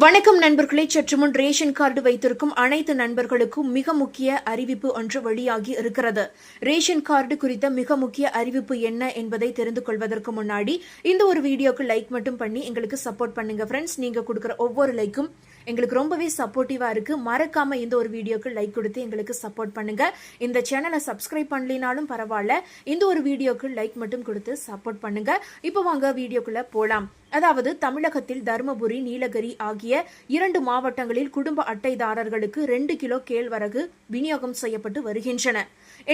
வணக்கம் நண்பர்களே, சற்றுமுன் ரேஷன் கார்டு வைத்திருக்கும் அனைத்து நண்பர்களுக்கும் மிக முக்கிய அறிவிப்பு ஒன்று வெளியாகி இருக்கிறது. ரேஷன் கார்டு குறித்த மிக முக்கிய அறிவிப்பு என்ன என்பதை தெரிந்து கொள்வதற்கு முன்னாடி இந்த ஒரு வீடியோக்கு லைக் மட்டும் பண்ணி எங்களுக்கு சப்போர்ட் பண்ணுங்க ஃப்ரெண்ட்ஸ். நீங்க கொடுக்குற ஒவ்வொரு லைக்கும் எங்களுக்கு ரொம்பவே சப்போர்ட்டிவா இருக்கு. மறக்காம இந்த ஒரு வீடியோக்கு லைக் கொடுத்து எங்களுக்கு சப்போர்ட் பண்ணுங்க. இந்த சேனலை சப்ஸ்கிரைப் பண்ணலினாலும் பரவாயில்ல, இந்த ஒரு வீடியோக்கு லைக் மட்டும் கொடுத்து சப்போர்ட் பண்ணுங்க. இப்போ வாங்க வீடியோக்குள்ள போலாம். அதாவது தமிழகத்தில் தருமபுரி, நீலகிரி ஆகிய 2 மாவட்டங்களில் குடும்ப அட்டைதாரர்களுக்கு 2 கிலோ கேழ்வரகு விநியோகம் செய்யப்பட்டு வருகின்றன.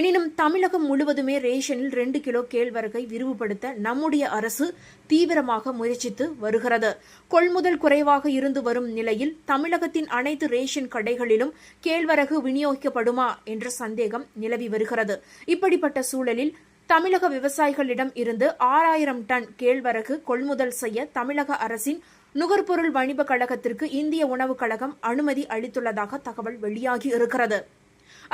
எனினும் தமிழகம் முழுவதுமே ரேஷனில் 2 கிலோ கேழ்வரகை விரிவுபடுத்த நம்முடைய அரசு தீவிரமாக முயற்சித்து வருகிறது. கொள்முதல் குறைவாக இருந்து வரும் நிலையில் தமிழகத்தின் அனைத்து ரேஷன் கடைகளிலும் கேழ்வரகு விநியோகிக்கப்படுமா என்ற சந்தேகம் நிலவி வருகிறது. இப்படிப்பட்ட சூழலில் தமிழக விவசாயிகளிடம் இருந்து 6000 டன் கேழ்வரகு கொள்முதல் செய்ய தமிழக அரசின் நுகர்பொருள் வணிப கழகத்திற்கு இந்திய உணவுக் கழகம் அனுமதி அளித்துள்ளதாக தகவல் வெளியாகி இருக்கிறது.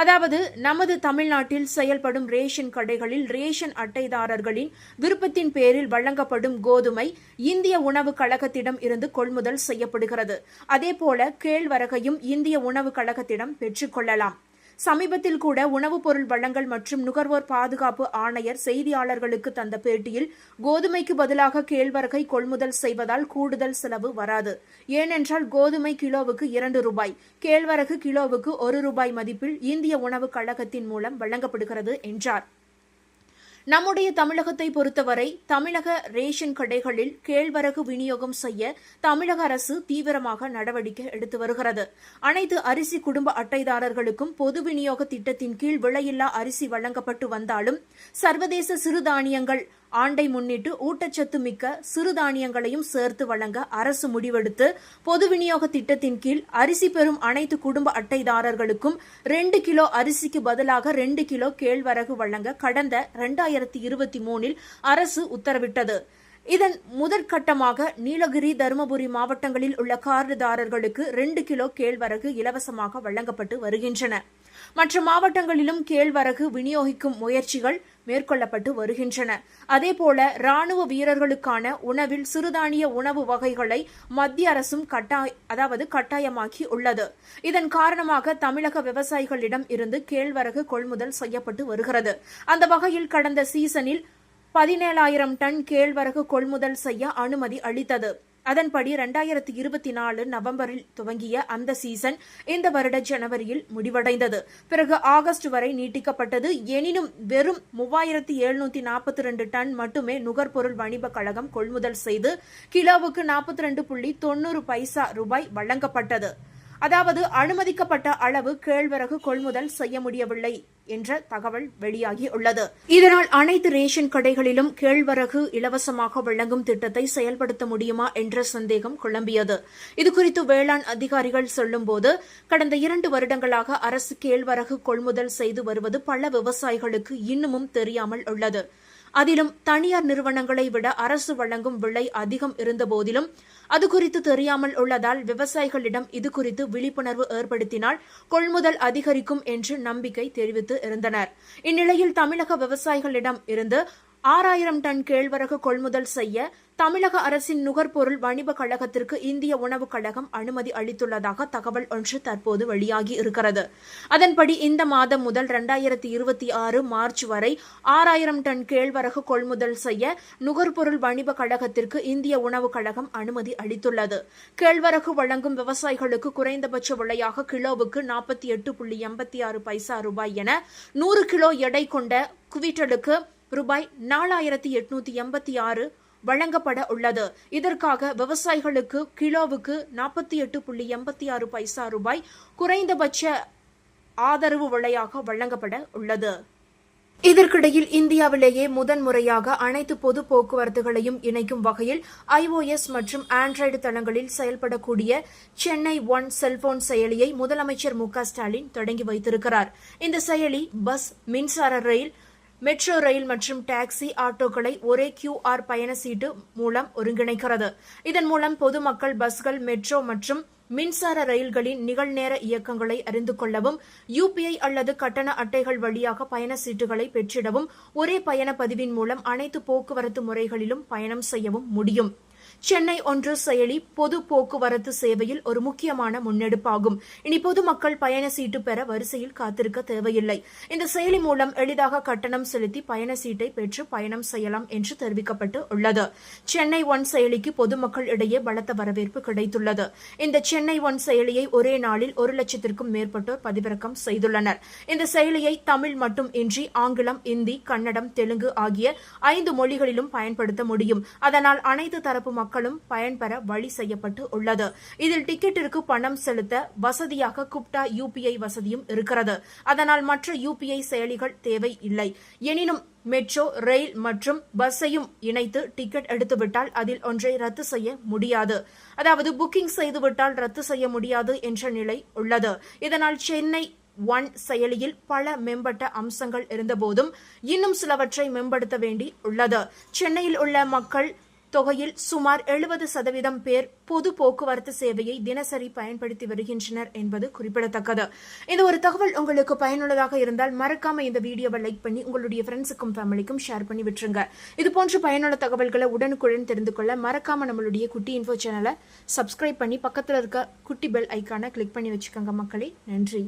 அதாவது நமது தமிழ்நாட்டில் செயல்படும் ரேஷன் கடைகளில் ரேஷன் அட்டைதாரர்களின் விருப்பத்தின் பேரில் வழங்கப்படும் கோதுமை இந்திய உணவு கழகத்திடம் இருந்து கொள்முதல் செய்யப்படுகிறது. அதேபோல கேழ்வரகையும் இந்திய உணவு கழகத்திடம் பெற்றுக்கொள்ளலாம். சமீபத்தில் கூட உணவுப் பொருள் வழங்கல் மற்றும் நுகர்வோர் பாதுகாப்பு ஆணையர் செய்தியாளர்களுக்கு தந்த பேட்டியில் கோதுமைக்கு பதிலாக கேழ்வரகை கொள்முதல் செய்வதால் கூடுதல் செலவு வராது. ஏனென்றால் கோதுமை கிலோவுக்கு 2 ரூபாய், கேழ்வரகு கிலோவுக்கு 1 ரூபாய் மதிப்பில் இந்திய உணவு கழகத்தின் மூலம் வழங்கப்படுகிறது என்றார். நம்முடைய தமிழகத்தை பொறுத்தவரை தமிழக ரேஷன் கடைகளில் கேழ்வரகு விநியோகம் செய்ய தமிழக அரசு தீவிரமாக நடவடிக்கை எடுத்து வருகிறது. அனைத்து அரிசி குடும்ப அட்டைதாரர்களுக்கும் பொது விநியோக திட்டத்தின் கீழ் விலையில்லா அரிசி வழங்கப்பட்டு வந்தாலும் சர்வதேச சிறுதானியங்கள் ஆண்டை முன்னிட்டு ஊட்டச்சத்து மிக்க சிறுதானியங்களையும் சேர்த்து வழங்க அரசு முடிவெடுத்து பொது விநியோக திட்டத்தின் கீழ் அரிசி பெறும் அனைத்து குடும்ப அட்டைதாரர்களுக்கும் 2 கிலோ அரிசிக்கு பதிலாக 2 கிலோ கேழ்வரகு வழங்க கடந்த 2023 அரசு உத்தரவிட்டது. இதன் முதற்கட்டமாக நீலகிரி, தருமபுரி மாவட்டங்களில் உள்ள கார்டுதாரர்களுக்கு 2 கிலோ கேழ்வரகு இலவசமாக வழங்கப்பட்டு வருகின்றன. மற்ற மாவட்டங்களிலும் கேழ்வரகு விநியோகிக்கும் முயற்சிகள் மேற்கொள்ளப்பட்டு வருகின்றன. அதேபோல ராணுவ வீரர்களுக்கான உணவில் சிறுதானிய உணவு வகைகளை மத்திய அரசும் கட்டாயமாக்கி உள்ளது. இதன் காரணமாக தமிழக விவசாயிகளிடம் இருந்து கேழ்வரகு கொள்முதல் செய்யப்பட்டு வருகிறது. அந்த வகையில் கடந்த சீசனில் 17,000 டன் கேழ்வரகு கொள்முதல் செய்ய அனுமதி அளித்தது. அதன்படி 2024 நவம்பரில் துவங்கிய அந்த சீசன் இந்த வருட ஜனவரியில் முடிவடைந்தது. பிறகு ஆகஸ்ட் வரை நீட்டிக்கப்பட்டது. எனினும் வெறும் 3742 டன் மட்டுமே நுகர்பொருள் வணிப கழகம் கொள்முதல் செய்து கிலோவுக்கு 42.90 ரூபாய் வழங்கப்பட்டது. அதாவது அனுமதிக்கப்பட்ட அளவு கேழ்வரகு கொள்முதல் செய்ய முடியவில்லை என்ற தகவல் வெளியாகி உள்ளது. இதனால் அனைத்து ரேஷன் கடைகளிலும் கேழ்வரகு இலவசமாக வழங்கும் திட்டத்தை செயல்படுத்த முடியுமா என்ற சந்தேகம் குழம்பியது. இதுகுறித்து வேளாண் அதிகாரிகள் சொல்லும்போது, கடந்த 2 வருடங்களாக அரசு கேழ்வரகு கொள்முதல் செய்து வருவது பல விவசாயிகளுக்கு இன்னமும் தெரியாமல் உள்ளது. அதிலும் தனியார் நிறுவனங்களை விட அரசு வழங்கும் விலை அதிகம் இருந்தபோதிலும் அது குறித்து தெரியாமல் உள்ளதால் விவசாயிகளிடம் இது குறித்து விழிப்புணர்வு ஏற்படுத்தினால் கொள்முதல் அதிகரிக்கும் என்று நம்பிக்கை தெரிவித்து இருந்தனர். இந்நிலையில் தமிழக விவசாயிகளிடம் இருந்து 6000 டன் கேழ்வரகு கொள்முதல் செய்ய தமிழக அரசின் நுகர்பொருள் வணிப கழகத்திற்கு இந்திய உணவுக் கழகம் அனுமதி அளித்துள்ளதாக தகவல் ஒன்று தற்போது வெளியாகி இருக்கிறது. அதன்படி இந்த மாதம் முதல் 2026 மார்ச் வரை 6000 டன் கேழ்வரகு கொள்முதல் செய்ய நுகர்பொருள் வணிப கழகத்திற்கு இந்திய உணவுக் கழகம் அனுமதி அளித்துள்ளது. கேழ்வரகு வழங்கும் விவசாயிகளுக்கு குறைந்தபட்ச விலையாக கிலோவுக்கு 48.86 ரூபாய் என 100 கிலோ எடை கொண்ட குவிட்டலுக்கு ரூபாய் 4886 வழங்கப்பட உள்ளது. இதற்காக விவசாயிகளுக்கு கிலோவுக்கு 48.86 ரூபாய் குறைந்தபட்ச ஆதரவு விலையாக வழங்கப்பட உள்ளது. இதற்கிடையில் இந்தியாவிலேயே முதன்முறையாக அனைத்து பொது போக்குவரத்துகளையும் இணைக்கும் வகையில் iOS மற்றும் ஆண்ட்ராய்டு தளங்களில் செயல்படக்கூடிய சென்னை ஒன் செல்போன் செயலியை முதலமைச்சர் மு.க.ஸ்டாலின் தொடங்கி வைத்திருக்கிறார். இந்த செயலி பஸ், மின்சார ரயில், மெட்ரோ ரயில் மற்றும் டாக்ஸி, ஆட்டோக்களை ஒரே QR பயண சீட்டு மூலம் ஒருங்கிணைக்கிறது. இதன் மூலம் பொதுமக்கள் பஸ்கள், மெட்ரோ மற்றும் மின்சார ரயில்களின் நிகழ்நேர இயக்கங்களை அறிந்து கொள்ளவும், UPI அல்லது கட்டண அட்டைகள் வழியாக பயண சீட்டுகளை பெற்றிடவும், ஒரே பயண பதிவின் மூலம் அனைத்து போக்குவரத்து முறைகளிலும் பயணம் செய்யவும் முடியும். சென்னை ஒன்று செயலி பொது போக்குவரத்து சேவையில் ஒரு முக்கியமான முன்னெடுப்பாகும். இனி பொதுமக்கள் பயண சீட்டு பெற வரிசையில் காத்திருக்க தேவையில்லை. இந்த செயலி மூலம் எளிதாக கட்டணம் செலுத்தி பயண சீட்டை பெற்று பயணம் செய்யலாம் என்று தெரிவிக்கப்பட்டு உள்ளது. சென்னை ஒன் செயலிக்கு பொதுமக்கள் இடையே பலத்த வரவேற்பு கிடைத்துள்ளது. இந்த சென்னை ஒன் செயலியை ஒரே நாளில் 1,00,000க்கும் மேற்பட்டோர் பதிவிறக்கம் செய்துள்ளனர். இந்த செயலியை தமிழ் மட்டும் இன்றி ஆங்கிலம், இந்தி, கன்னடம், தெலுங்கு ஆகிய 5 மொழிகளிலும் பயன்படுத்த முடியும். அதனால் அனைத்து தரப்பு மக்களும் பயன்பெற வழி செய்யப்பட்டு உள்ளது. இதில் டிக்கெட்டிற்கு பணம் செலுத்த வசதியாக குப்டா UPI வசதியும் இருக்கிறது. அதனால் மற்ற UPI செயலிகள் தேவை இல்லை. எனினும் மெட்ரோ, ரயில் மற்றும் பஸ்ஸையும் இணைத்து டிக்கெட் எடுத்துவிட்டால் அதில் ஒன்றை ரத்து செய்ய முடியாது. அதாவது புக்கிங் செய்துவிட்டால் ரத்து செய்ய முடியாது என்ற நிலை உள்ளது. இதனால் சென்னை ஒன் செயலியில் பல மேம்பட்ட அம்சங்கள் இருந்தபோதும் இன்னும் சிலவற்றை மேம்படுத்த வேண்டி உள்ளது. சென்னையில் உள்ள மக்கள் தொகையில் சுமார் 70% பேர் பொது போக்குவரத்து சேவையை தினசரி பயன்படுத்தி வருகின்றனர் என்பது குறிப்பிடத்தக்கது. இந்த ஒரு தகவல் உங்களுக்கு பயனுள்ளதாக இருந்தால் மறக்காம இந்த வீடியோவை லைக் பண்ணி உங்களுடைய ஃப்ரெண்ட்ஸுக்கும் ஃபேமிலிக்கும் ஷேர் பண்ணி விட்டுருங்க. இது போன்ற பயனுள்ள தகவல்களை உடனுக்குடன் தெரிந்து கொள்ள மறக்காம நம்மளுடைய குட்டி இன்ஃபோ சேனலை சப்ஸ்கிரைப் பண்ணி பக்கத்தில் இருக்க குட்டி பெல் ஐக்கானை கிளிக் பண்ணி வச்சுக்கோங்க மக்களே. நன்றி.